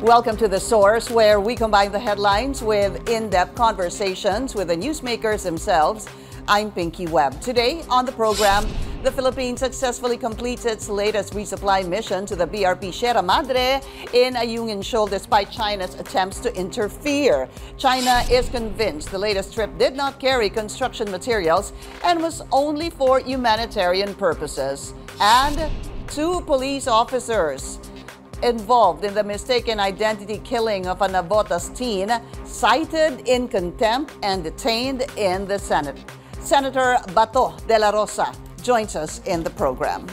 Welcome to The Source, where we combine the headlines with in-depth conversations with the newsmakers themselves. I'm Pinky Webb. Today on the program, the Philippines successfully completes its latest resupply mission to the BRP Sierra Madre in Ayungin Shoal despite China's attempts to interfere. China is convinced the latest trip did not carry construction materials and was only for humanitarian purposes. And 2 police officers involved in the mistaken identity killing of a Navotas teen cited in contempt and detained in the Senate. Senator Bato de la Rosa joins us in the program.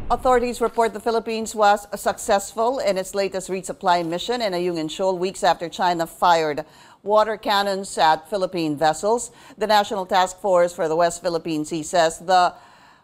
Authorities report the Philippines was successful in its latest resupply mission in Ayungin Shoal weeks after China fired water cannons at Philippine vessels. The National Task Force for the West Philippine Sea says the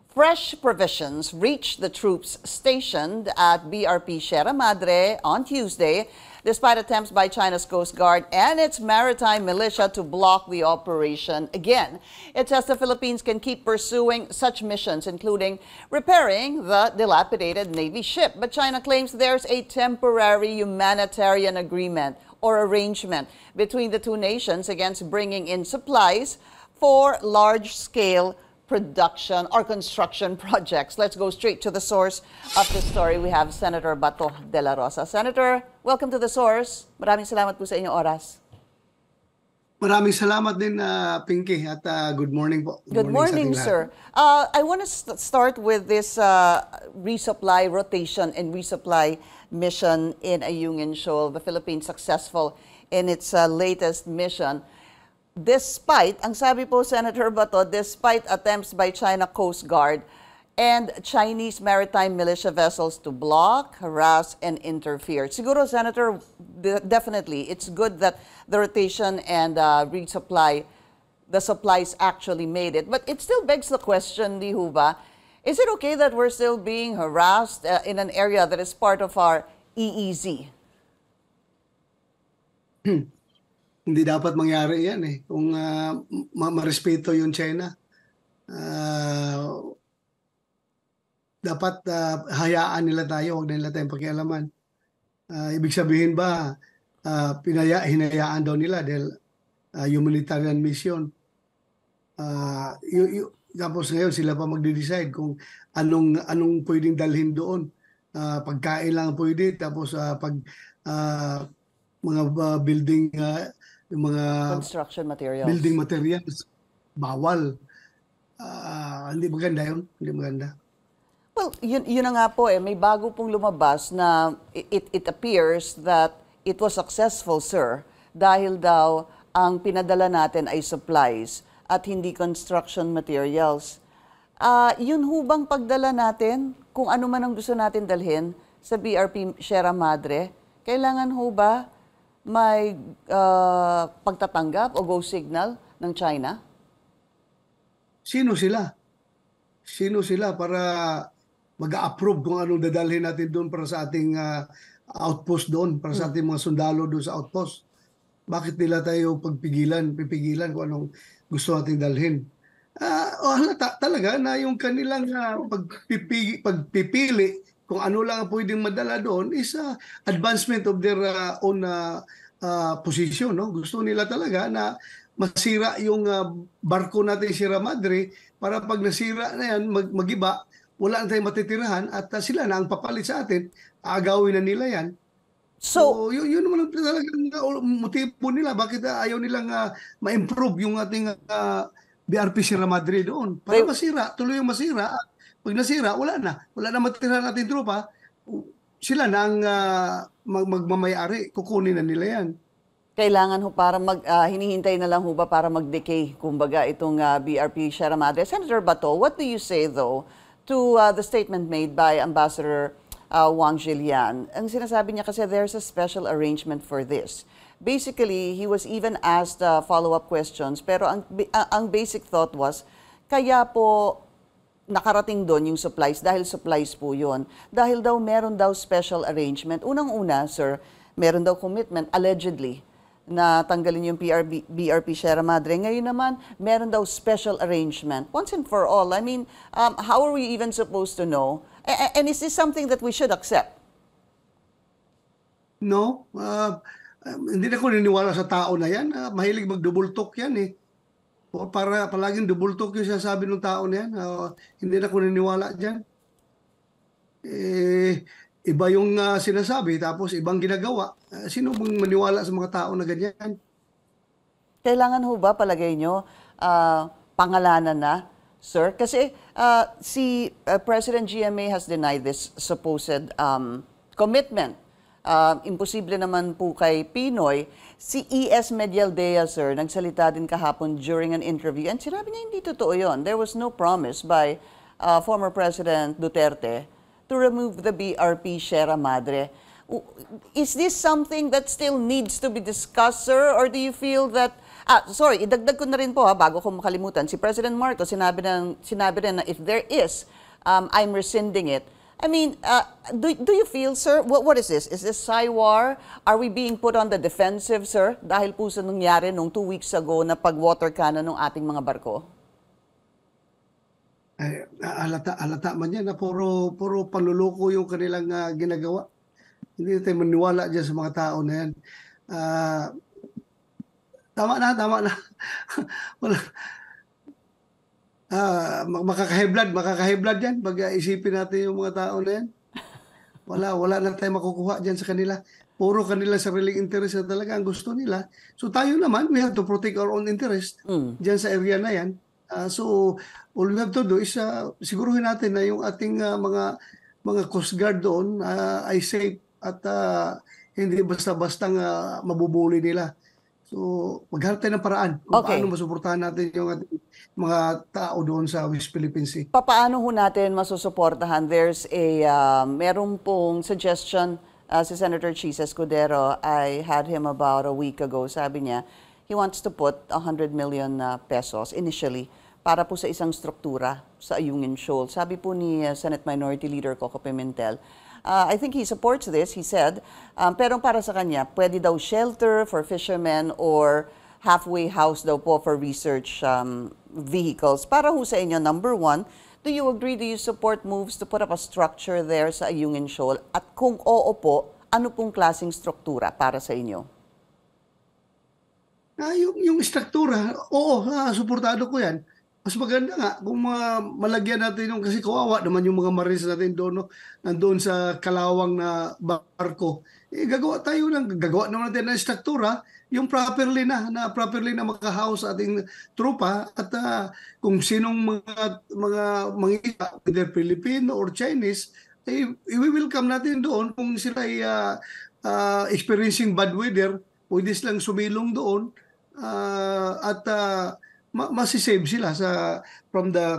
fresh provisions reached the troops stationed at BRP Sierra Madre on Tuesday, despite attempts by China's Coast Guard and its maritime militia to block the operation again. It says the Philippines can keep pursuing such missions, including repairing the dilapidated Navy ship. But China claims there's a temporary humanitarian agreement or arrangement between the two nations against bringing in supplies for large-scale production or construction projects. Let's go straight to the source of the story. We have Senator Bato de la Rosa. Senator, welcome to The Source. Maraming salamat po sa inyong oras. Maraming salamat din, Pinky, at good morning po. Good morning, sir. I want to start with this resupply rotation and resupply mission in Ayungin Shoal. The Philippines successful in its latest mission. Despite, ang sabi po, Senator Bato, despite attempts by China Coast Guard and Chinese maritime militia vessels to block, harass, and interfere. Siguro, Senator, definitely, it's good that the rotation and resupply, the supplies actually made it. But it still begs the question, di ho ba, is it okay that we're still being harassed in an area that is part of our EEZ? Hindi dapat mangyari yan eh. Kung marespeto yung China, dapat hayaan nila tayo, huwag na nila tayong pakialaman. Ibig sabihin ba, hinayaan daw nila dahil humanitarian mission. Tapos ngayon sila pa magde-decide kung anong pwedeng dalhin doon. Pagkain lang pwede, tapos mga building yung mga construction materials. Building materials, bawal. Hindi maganda yun. Hindi maganda. Well, yun na nga po eh. May bago pong lumabas na it appears that it was successful, sir, dahil daw ang pinadala natin ay supplies at hindi construction materials. Yun ho bang pagdala natin, kung ano man ang gusto natin dalhin sa BRP Sierra Madre, kailangan ho ba may pagtatanggap o go signal ng China? Sino sila? Sino sila para mag-approve kung anong dadalhin natin doon para sa ating outpost doon, para sa ating mga sundalo doon sa outpost? Bakit nila tayo pipigilan kung anong gusto nating dalhin? Halata talaga na yung kanilang pagpipili kung ano lang ang pwedeng madala doon is advancement of their own position. No? Gusto nila talaga na masira yung barko natin Sierra Madre para pag nasira na yan, magiba, wala na tayong matitirahan at sila na ang papalit sa atin, agawin na nila yan. So yun naman talagang motibo nila. Bakit ayaw nilang ma-improve yung ating BRP Sierra Madre doon? Para masira, tuloy yung masira. Pag nasira, wala na matitirahan natin tropa, sila na ang magmamayari, kukunin na nila yan. Kailangan ho para hinihintay na lang ho ba para mag-decay, kumbaga, itong BRP Sierra Madre. Senator Bato, what do you say though to the statement made by Ambassador Wang Zhilian? Ang sinasabi niya kasi there's a special arrangement for this. Basically, he was even asked follow-up questions, pero ang basic thought was, kaya po nakarating doon yung supplies dahil supplies po yun. Dahil daw meron daw special arrangement. Unang-una, sir, meron daw commitment, allegedly, na tanggalin yung BRP Sierra Madre. Ngayon naman, meron daw special arrangement. Once and for all, I mean, how are we even supposed to know? And is this something that we should accept? No, hindi na ako niniwala sa tao na yan. Mahilig mag-double talk yan eh. O para palaging double talk yung sasabi ng tao na yan. Hindi na ako niniwala dyan. Iba yung sinasabi tapos ibang ginagawa. Sino bang maniwala sa mga tao na ganyan? Kailangan ho ba, palagay nyo, pangalanan na, sir? Kasi si President GMA has denied this supposed commitment. Imposible naman po kay Pinoy. Si E.S. Medialdea, sir, nagsalita din kahapon during an interview and sinabi niya hindi totoo yun. There was no promise by former President Duterte to remove the BRP Sierra Madre. Is this something that still needs to be discussed, sir? Or do you feel that... sorry, idagdag ko na rin po bago ko makalimutan. Si President Marcos sinabi rin na if there is, I'm rescinding it. I mean, do you feel, sir, what is this? Is this Saiwar? Are we being put on the defensive, sir? Dahil po sa nangyari nung 2 weeks ago na pag-water cannon ng ating mga barko? Alata man yan na puro panluloko yung kanilang ginagawa. Hindi tayo maniwala dyan sa mga tao na yan. Tama na. Wala. Makakahiblad yan pag isipin natin yung mga tao na yan. Wala na tayo makukuha dyan sa kanila. Puro kanila sariling interest na talaga ang gusto nila. So tayo naman, we have to protect our own interest dyan sa area na yan. So all we have to do is siguruhin natin na yung ating mga Coast Guard doon ay safe at hindi basta-bastang mabubuli nila. So maghanap tayo ng paraan kung paano masuportahan natin yung ating mga tao doon sa West Philippine Sea. Paano ho natin masusuportahan? There's meron pong suggestion si Senator Chis Escudero. I had him about a week ago. Sabi niya, he wants to put 100 million pesos initially para po sa isang struktura sa Ayungin Shoal. Sabi po ni Senate Minority Leader Coco Pimentel, I think he supports this, he said, pero para sa kanya, pwede daw shelter for fishermen or halfway house daw po for research vehicles. Para ho sa inyo, number one, do you agree, do you support moves to put up a structure there sa Ayungin Shoal? At kung oo po, ano pong klaseng struktura para sa inyo? Yung struktura, oo, suportado ko yan. Mas maganda nga kung malagyan natin yung, kasi kawawa naman yung mga marines natin doon, no? Nandoon sa kalawang na barko. Gagawa naman natin ng struktura, yung properly na makahouse sa ating trupa at kung sinong mga either Filipino or Chinese, i-welcome natin doon. Kung sila ay experiencing bad weather, pwede silang sumilong doon at masisave sila from the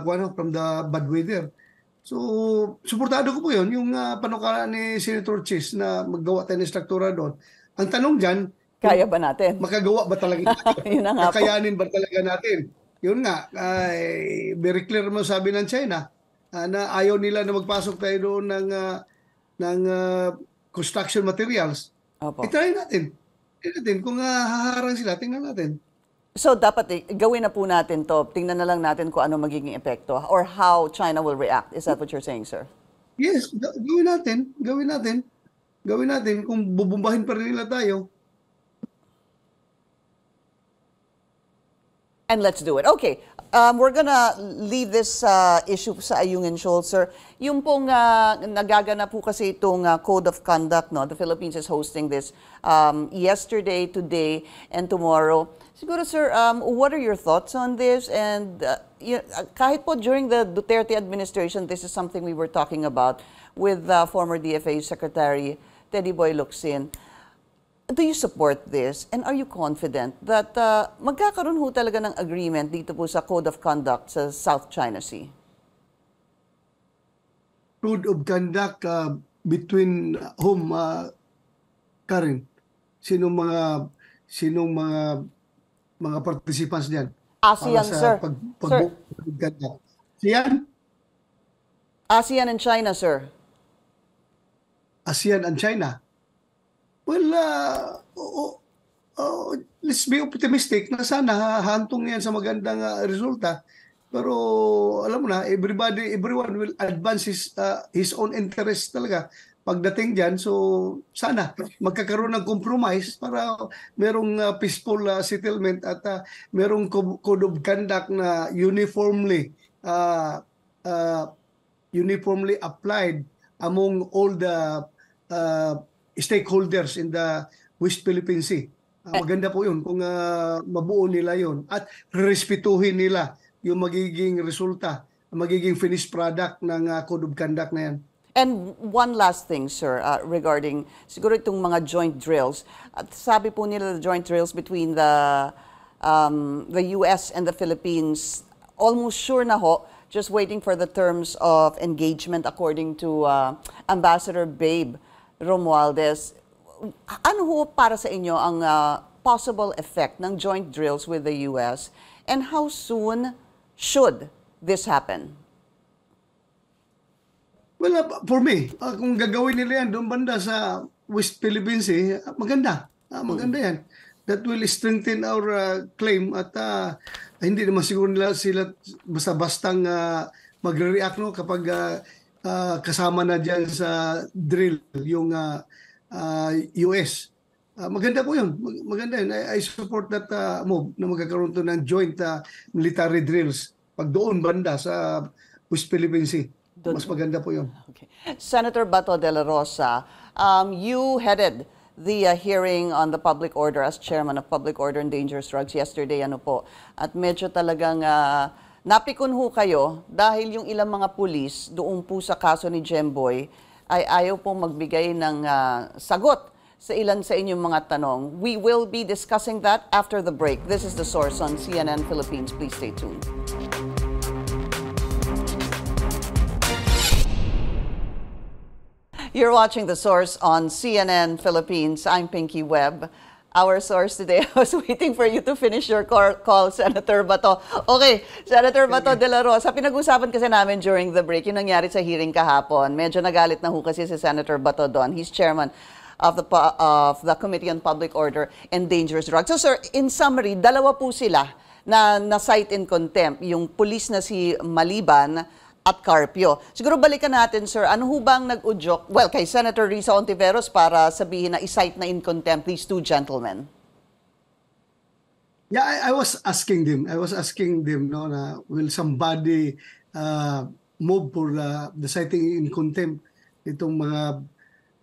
bad weather. So, suportado ko po yun, yung panukala ni Senator Chis na maggawa tayo ng struktura doon. Ang tanong dyan, kaya ba natin? Makagawa ba talaga natin? Kakayanin ba talaga natin? Yun nga, very clear mo sabi ng China na ayaw nila na magpasok tayo doon ng construction materials. I-try natin. Kung haharang sila, tingnan natin. So dapat gawin na po natin to. Tingnan na lang natin kung ano magiging epekto or how China will react. Is that what you're saying, sir? Yes, gawin natin. Kung bubumbahin pa rin nila tayo. And let's do it. Okay, we're gonna leave this issue sa Ayungin Shoal, sir. Yung pong nagaganap po kasi itong Code of Conduct, no? The Philippines is hosting this yesterday, today, and tomorrow. Siguro, sir, what are your thoughts on this? And kahit po during the Duterte administration, this is something we were talking about with former DFA Secretary Teddy Boy Locsin. Do you support this? And are you confident that magkakaroon ho talaga ng agreement dito po sa Code of Conduct sa South China Sea? Code of Conduct between whom, Karen? Sinong mga participants diyan? ASEAN, sir. Sir. ASEAN? ASEAN and China, sir. ASEAN and China? Well, let's be optimistic na sana hahantong yan sa magandang resulta. Pero alam mo na, everyone will advance his own interest talaga pagdating diyan. So sana magkakaroon ng compromise para merong peaceful settlement at merong code of conduct na uniformly applied among all the stakeholders in the West Philippine Sea. Maganda po yun kung mabuo nila yun at respetuhin nila yung magiging resulta, magiging finished product ng code of conduct na yan. And one last thing, sir, regarding siguro itong mga joint drills. At sabi po nila the joint drills between the US and the Philippines, almost sure na ho, just waiting for the terms of engagement according to Ambassador Babe Romualdez. Ano ho para sa inyo ang possible effect ng joint drills with the US and how soon should this happen? Well, for me, kung gagawin nila yan doon banda sa West Philippines, maganda. Maganda yan. That will strengthen our claim at hindi naman siguro nila sila basta-bastang magre-react no, kapag kasama na dyan sa drill yung US. Maganda po yun. Maganda yun. I support that move na magkakaroon to ng joint military drills pag doon banda sa West Philippine Sea. Mas maganda po yun. Okay. Senator Bato de la Rosa, you headed the hearing on the public order as chairman of Public Order and Dangerous Drugs yesterday. Ano po? At medyo talagang napikon ho kayo dahil yung ilang mga pulis doon po sa kaso ni Jemboy ay ayaw pong magbigay ng sagot sa ilan sa inyong mga tanong. We will be discussing that after the break. This is The Source on CNN Philippines. Please stay tuned. You're watching The Source on CNN Philippines. I'm Pinky Webb. Our source today, I was waiting for you to finish your call, Senator Bato. Okay, Senator Bato de la Rosa, pinag-usapan kasi namin during the break, yung nangyari sa hearing kahapon. Medyo nagalit na ho kasi si Senator Bato doon. He's chairman of the Committee on Public Order and Dangerous Drugs. So sir, in summary, dalawa po sila na cite in contempt. Yung police na si Maliban at Carpio. Siguro balikan natin, sir, ano ho bang nag-udyok? Well, kay Senator Risa Hontiveros para sabihin na i-cite na in contempt these two gentlemen. Yeah, I was asking them. No, na will somebody move for the citing in contempt itong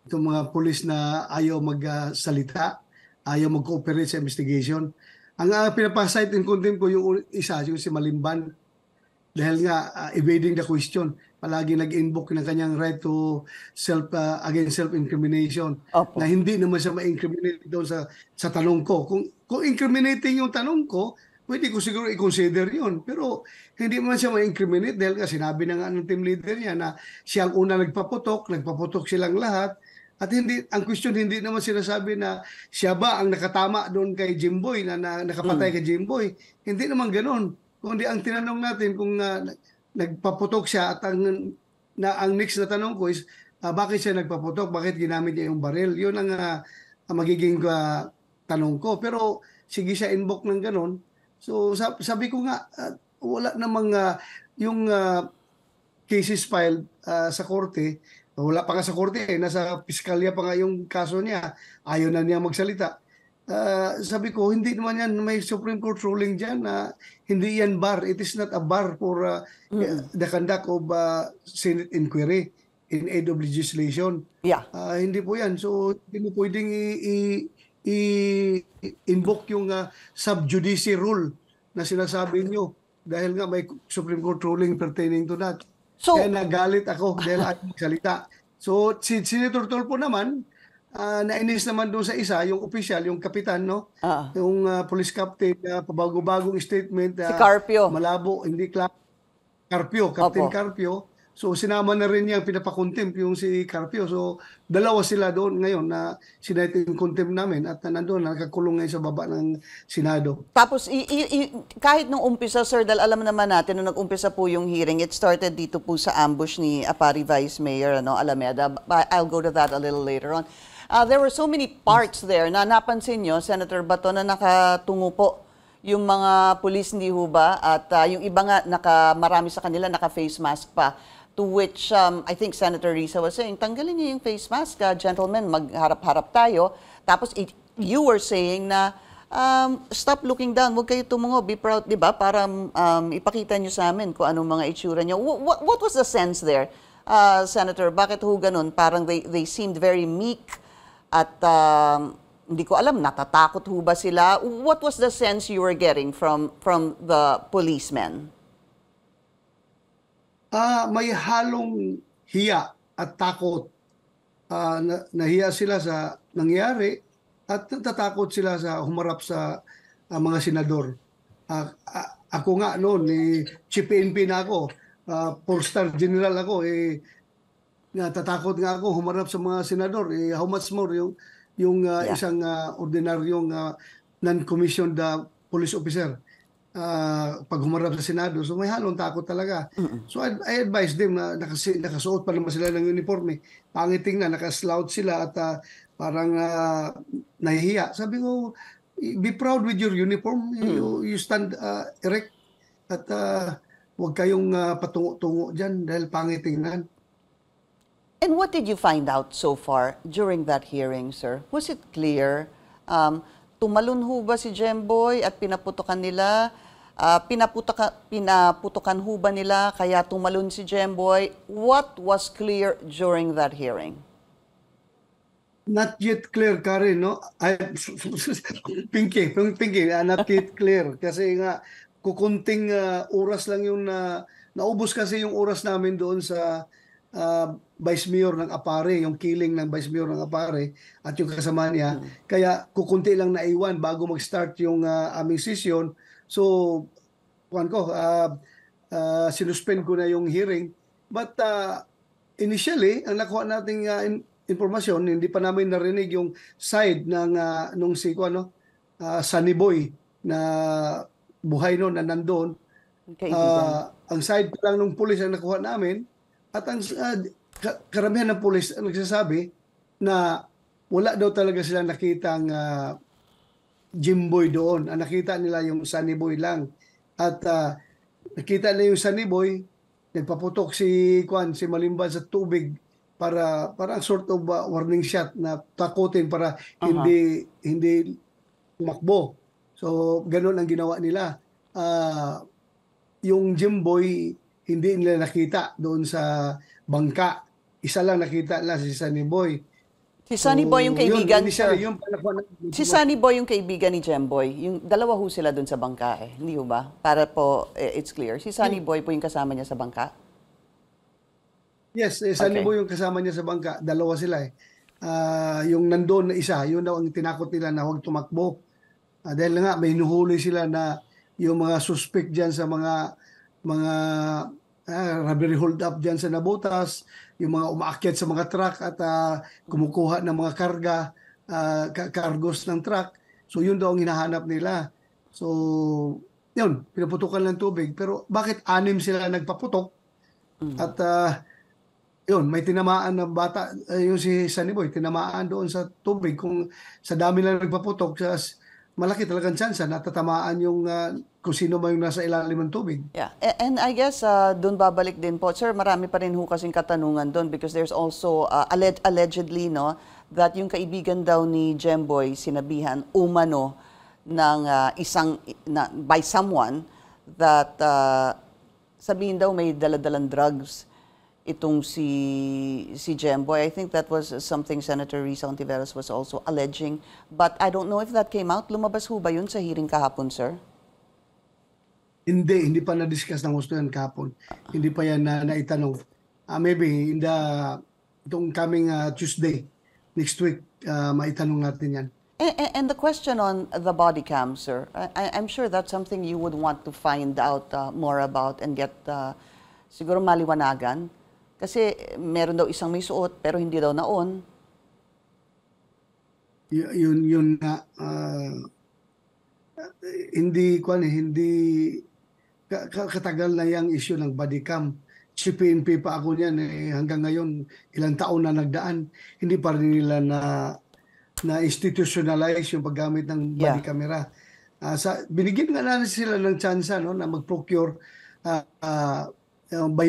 mga pulis na ayaw magsalita, ayaw mag-cooperate sa investigation. Ang pinapa-cite in contempt ko yung isa, yung si Malimban. Dahil nga evading the question, palagi nag-invoke ng kanyang right to against self-incrimination. Opo. Na hindi naman siya ma-incriminate doon sa tanong ko. Kung incriminating yung tanong ko, pwede ko siguro i-consider yun. Pero hindi man siya ma-incriminate dahil nga sinabi na nga ng team leader niya na siya ang una nagpaputok silang lahat. At ang question hindi naman sinasabi na siya ba ang nakatama doon kay Jimboy, na nakapatay kay Jimboy. Hindi naman ganoon. Kundi ang tinanong natin kung nagpaputok siya at ang next na tanong ko is bakit siya nagpaputok, bakit ginamit niya yung baril. Yun ang magiging tanong ko. Pero sige siya invoke ng ganon. So sabi ko nga, wala namang yung cases filed sa korte. Wala pa nga sa korte, nasa piskalya pa nga yung kaso niya. Ayaw na niya magsalita. Sabi ko, hindi naman yan, may Supreme Court ruling dyan na hindi yan bar. It is not a bar for the conduct of Senate inquiry in aid of legislation. Yeah. Hindi po yan. So, hindi mo pwedeng i-invoke yung sub judice rule na sinasabi nyo dahil nga may Supreme Court ruling pertaining to that. So, kaya nagalit ako dahil ayaw magsalita. So, si Senator Tolpo naman, nainis naman doon sa isa, yung official, yung kapitan, no? Yung police captain, pabago-bagong statement. Si Carpio. Malabo, hindi klaro. Carpio, Captain Opo. Carpio. So sinama na rin niya, pinapakontempt yung si Carpio. So dalawa sila doon ngayon na sinite in contempt namin at nandun, nakakulong ngayon sa baba ng Senado. Tapos, kahit nung umpisa, sir, dahil alam naman natin, nung nag-umpisa po yung hearing, it started dito po sa ambush ni Apari Vice Mayor Alameda. I'll go to that a little later on. There were so many parts there na napansin nyo, Senator Bato, na nakatungo po yung mga pulis, hindi ho ba? At yung iba nga, marami sa kanila naka-face mask pa. To which I think Senator Risa was saying, tanggalin niyo yung face mask, gentlemen, magharap-harap tayo. Tapos you were saying na stop looking down, huwag kayo tumungo, be proud, di ba? Para ipakita niyo sa amin kung anong mga itsura niyo. What was the sense there, Senator? Bakit ho ganun? Parang they seemed very meek at hindi ko alam, natatakot ho ba sila? What was the sense you were getting from the policemen? May halong hiya at takot. Nahiya sila sa nangyari at natatakot sila sa humarap sa mga senador. Ako nga noon, Chief PNP na ako, 4-star general ako, natatakot nga ako humarap sa mga senador. How much more yung isang ordinaryong non-commissioned police officer pag humarap sa Senado. So may halong takot talaga. So I advise them na nakasuot pa naman sila ng uniforme. Pangiting na, nakaslout sila at parang nahihiya. Sabi ko, be proud with your uniform. You stand erect at huwag kayong patungo-tungo dyan dahil pangitingnan. And what did you find out so far during that hearing, sir? Was it clear? Tumalon ho ba si Jemboy at pinaputokan nila? Pinaputokan ho ba nila kaya tumalon si Jemboy? What was clear during that hearing? Not yet clear, Karen, no? Pinky, not yet clear. Kasi nga, kukunting oras lang yung naubos kasi yung oras namin doon sa Vice Mayor ng Apare, yung killing ng Vice Mayor ng Apare at yung kasama niya. Kaya kukunti lang naiwan bago mag-start yung aming session. So, sinuspend ko na yung hearing. But initially, ang nakuha nating informasyon, hindi pa namin narinig yung side ng nung Sunny Boy na buhay noon na nandoon. Ang side pa lang ng pulis ang nakuha namin at ang karamihan ng pulis ang nagsasabi na wala daw talaga sila nakitang Jimboy doon. Ang nakita nila yung Sunny Boy lang. At nakita na yung Sunny Boy, nagpaputok si Malimban sa tubig para ang sort of warning shot na takutin para hindi tumakbo. So ganun ang ginawa nila. Yung Jimboy hindi nila nakita doon sa bangka. Isa lang nakita nila si Sunny Boy. Si Sunny Boy yung kaibigan, sir. Si Sunny Boy yung kaibigan ni Jemboy. Yung dalawa ho sila doon sa bangka eh. Hindi ho ba? Para po, it's clear. Si Sunny Boy po yung kasama niya sa bangka? Yes, Sunny Boy yung kasama niya sa bangka. Dalawa sila eh. Yung nandoon na isa, yun daw ang tinakot nila na huwag tumakbo. Dahil nga may nuhuli sila na yung mga suspect dyan sa mga robbery hold up dyan sa Nabotas, yung mga umaakyat sa mga truck at kumukuha ng mga cargos ng truck. So yun daw ang hinahanap nila. So yun, pinaputukan ng tubig. Pero bakit 6 sila nagpaputok? At yun, may tinamaan ng bata, yung si Sunny Boy, tinamaan doon sa tubig. Kung sa dami lang nagpaputok, malaki talagang chance na tatamaan yung kung sino man yung nasa ilalim ng tubig. Yeah, and I guess doon babalik din po. Sir, marami pa rin ho kasing katanungan doon because there's also allegedly that yung kaibigan daw ni Jemboy sinabihan umano ng by someone that sabihin daw may daladalang drugs itong si Jemboy. I think that was something Senator Risa Ontiveros was also alleging. But I don't know if that came out. Lumabas ho ba yun sa hearing kahapon, sir? Hindi pa na-discuss ng gusto yan kahapon. Hindi pa yan naitanong. Maybe itong coming Tuesday, next week, maitanong natin yan. And the question on the body cam, sir, I'm sure that's something you would want to find out more about and get siguro maliwanagan. Kasi meron daw isang may suot pero hindi daw naon. Yun nga hindi katagal na yung issue ng body cam. si PNP pa ako niyan hanggang ngayon ilang taon na nagdaan, hindi pa rin nila na institutionalize yung paggamit ng body Yeah. camera. Binigyan nga na sila ng tsansa no, na mag-procure by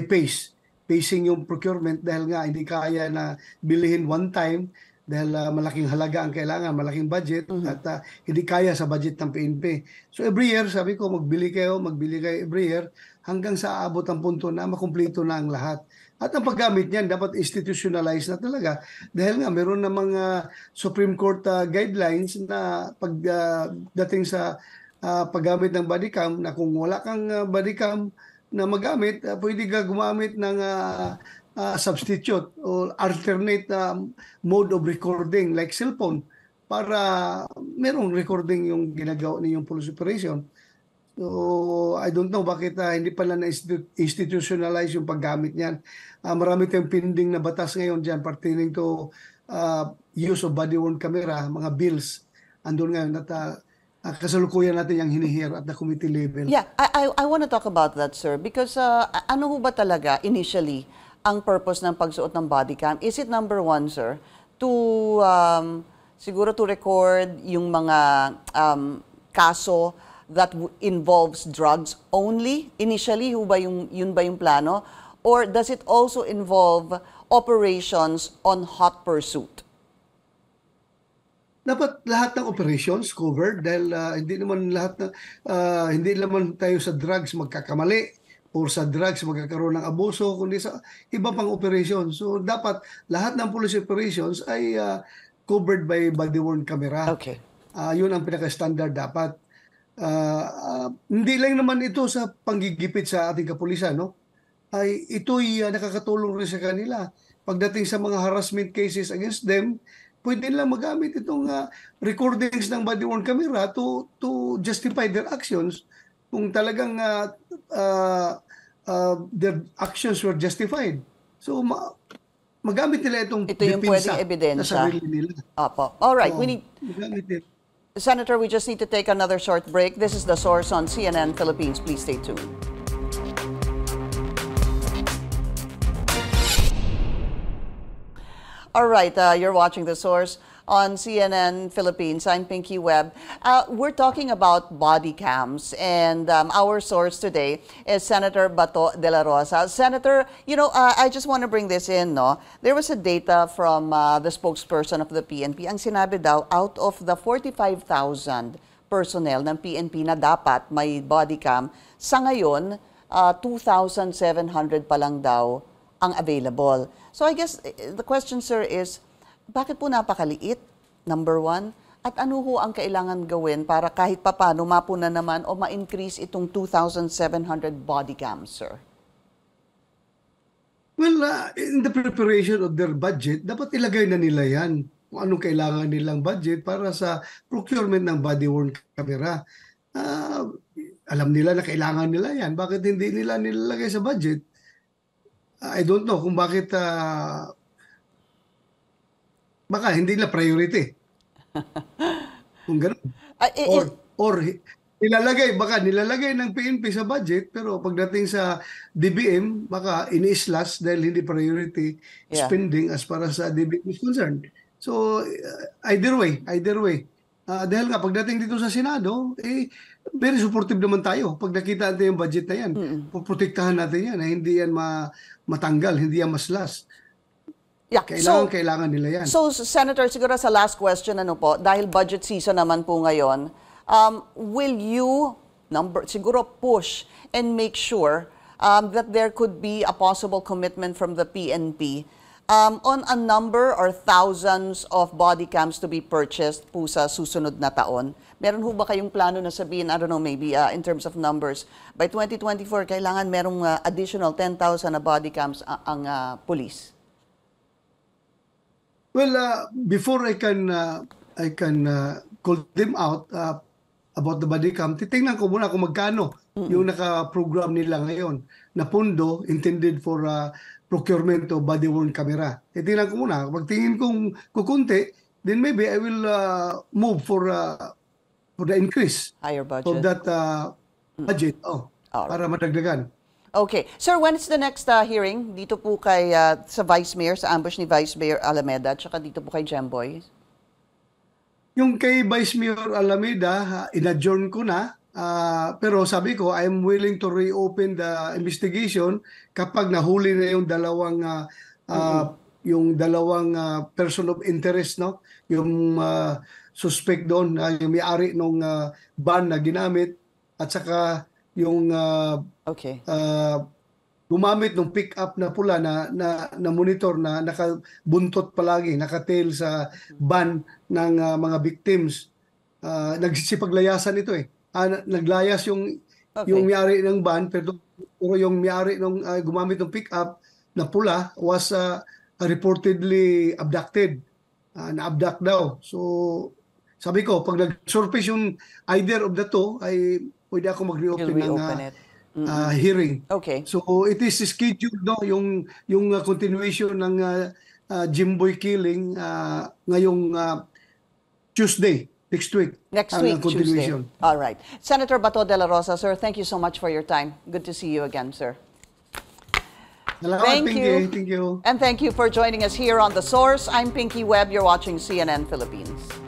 pacing yung procurement dahil nga hindi kaya na bilihin one time dahil malaking halaga ang kailangan, malaking budget at hindi kaya sa budget ng PNP. So every year, sabi ko, magbili kayo every year hanggang sa aabot ang punto na makumpleto na ang lahat. At ang paggamit niyan dapat institutionalize na talaga dahil nga meron na mga Supreme Court guidelines na pagdating sa paggamit ng body cam na kung wala kang body cam na magamit, pwede ka gumamit ng substitute or alternate mode of recording like cellphone para merong recording yung ginagawa niyong police operation. So, I don't know bakit hindi pala na-institutionalize yung paggamit niyan. Marami tayong pending na batas ngayon dyan pertaining to use of body-worn camera, mga bills. Andun ngayon at kasalukuyan natin yung hinihir at the committee level. Yeah, I want to talk about that, sir, because ano ho ba talaga initially ang purpose ng pagsuot ng body cam? Is it number one, sir, to siguro to record yung mga kaso that involves drugs only? Initially, yun ba yung plano? Or does it also involve operations on hot pursuit? Dapat lahat ng operations covered dahil hindi naman tayo sa drugs magkakamali or sa drugs magkakaroon ng abuso kundi sa iba pang operation. So dapat lahat ng police operations ay covered by body-worn camera. Okay. Yun ang pinaka-standard dapat. Hindi lang naman ito sa panggigipit sa ating kapulisan, no? Ay ito'y nakakatulong rin sa kanila. Pagdating sa mga harassment cases against them, pwede nilang magamit itong recordings ng body-worn camera to justify their actions kung talagang their actions were justified. So magamit nila itong Ito yung pwedeng ebidensya sa sarili nila. Opo. All right, Magamit nila. Senator, we just need to take another short break. This is The Source on CNN Philippines. Please stay tuned. All right, you're watching The Source on CNN Philippines. I'm Pinky Webb. We're talking about body cams, and our source today is Senator Bato de la Rosa. Senator, I just want to bring this in, no? There was a data from the spokesperson of the PNP. Ang sinabi daw, out of the 45,000 personnel ng PNP na dapat may body cam, sa ngayon, 2,700 pa lang daw ang available. So I guess the question, sir, is bakit po napakaliit, number one? At ano ho ang kailangan gawin para kahit papano mapuna naman o ma-increase itong 2,700 body cams, sir? Well, in the preparation of their budget, dapat ilagay na nila yan kung anong kailangan nilang budget para sa procurement ng body-worn camera. Alam nila na kailangan nila yan. Bakit hindi nila nilalagay sa budget? I don't know kung bakit baka hindi na priority. Kung gano'n. Or nilalagay ng PNP sa budget pero pagdating sa DBM baka ini-slash dahil hindi priority spending as para sa DBM is concerned. So either way. Dahil nga pagdating dito sa Senado, very supportive naman tayo. Pag nakita natin yung budget na yan, poprotektahan natin yan. Hindi yan matanggal, hindi yan maslas. Yeah. Kailangan nila yan. So, Senator, siguro sa last question, dahil budget season naman po ngayon, will you siguro push and make sure that there could be a possible commitment from the PNP on a number or thousands of body cams to be purchased po sa susunod na taon? Meron ho ba kayong plano na sabihin, I don't know, maybe in terms of numbers, by 2024, kailangan merong additional 10,000 na body cams ang police? Well, before I can call them out about the body cam, titingnan ko muna kung magkano yung naka-program nila ngayon na pondo intended for procurement of body-worn camera. Titingnan ko muna. Pagtingin kong kukunti, then maybe I will move for the increase Higher budget of that budget para madagdagan. Okay. Sir, when is the next hearing? Dito po kay sa Vice Mayor, sa ambush ni Vice Mayor Alameda, tsaka dito po kay Jemboy? Yung kay Vice Mayor Alameda, in-adjourn ko na. Pero sabi ko, I'm willing to reopen the investigation kapag nahuli na yung dalawang person of interest, no? Yung suspect doon, yung may-ari ng van na ginamit, at saka yung Okay. gumamit ng pick-up na pula na monitor na nakabuntot palagi, nakatail sa van ng mga victims. Nagsipaglayasan ito eh. Naglayas yung may-ari ng van, pero yung may-ari ng gumamit ng pick-up na pula was reportedly abducted. Na-abduct daw. So sabi ko, pag nag-surface yung either of the two, ay pwede ako mag-reopen ng hearing. Okay. So it is scheduled, no, yung continuation ng Jimboy killing ngayong Tuesday, next week. Next week, Tuesday. Continuation. All right. Senator Bato de la Rosa, sir, thank you so much for your time. Good to see you again, sir. Salamat, Thank Pinky. you. Thank you. And thank you for joining us here on The Source. I'm Pinky Webb. You're watching CNN Philippines.